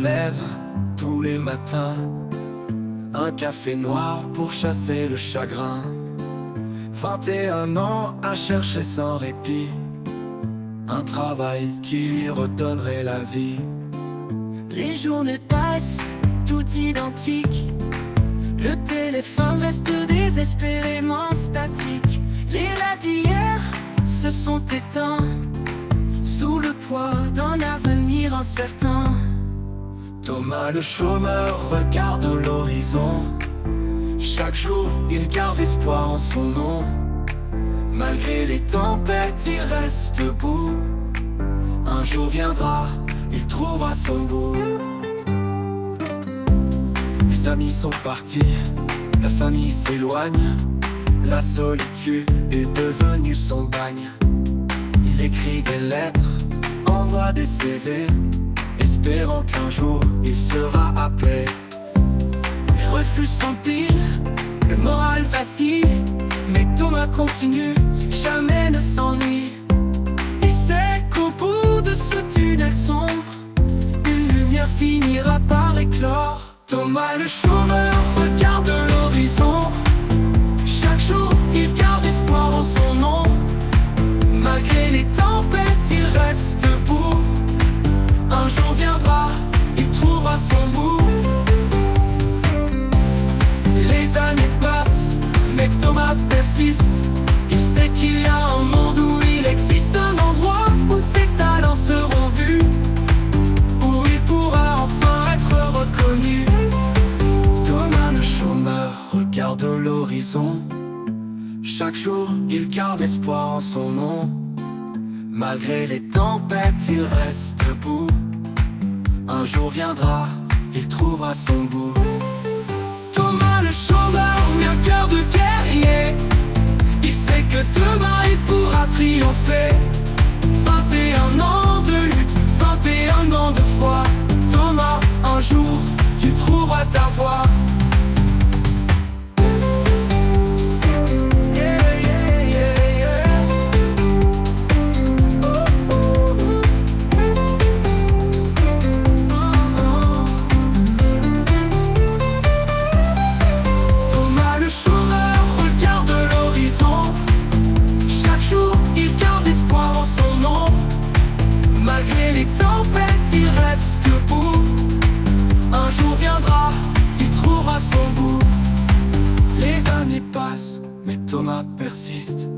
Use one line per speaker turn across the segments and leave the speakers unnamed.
lève tous les matins, un café noir pour chasser le chagrin. 21 ans à chercher sans répit, un travail qui lui redonnerait la vie.
Les journées passent, tout identique. Le téléphone reste désespérément statique. Les rêves d'hier se sont éteints sous le poids d'un avenir incertain.
Thomas le chômeur regarde l'horizon. Chaque jour il garde espoir en son nom. Malgré les tempêtes il reste debout. Un jour viendra, il trouvera son bout. Les amis sont partis, la famille s'éloigne. La solitude est devenue son bagne. Il écrit des lettres, envoie des CV, espérant qu'un jour il sera appelé. Les refus s'empilent, le moral vacille, mais Thomas continue, jamais ne s'ennuie. Il sait qu'au bout de ce tunnel sombre, une lumière finira par éclore. Thomas le chômeur regarde l'horizon. Chaque jour il garde espoir en son nom. Malgré les tempêtes il reste debout. Un jour viendra, il trouvera son bout. Les années passent, mais Thomas persiste. Il sait qu'il y a un monde où il existe, un endroit où ses talents seront vus, où il pourra enfin être reconnu. Thomas le chômeur regarde l'horizon. Chaque jour il garde espoir en son nom. Malgré les tempêtes il reste debout. Un jour viendra, il trouvera son bout. Thomas le chômeur, un cœur de guerrier. Il sait que demain il pourra triompher. 21 ans de lutte, 21 ans de foi. Thomas, un jour tu trouveras ta voie. Les tempêtes, il reste debout. Un jour viendra, il trouvera son bout. Les années passent, mais Thomas persiste.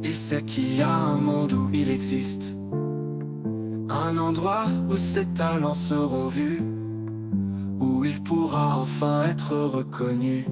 Il sait qu'il y a un monde où il existe, un endroit où ses talents seront vus, où il pourra enfin être reconnu.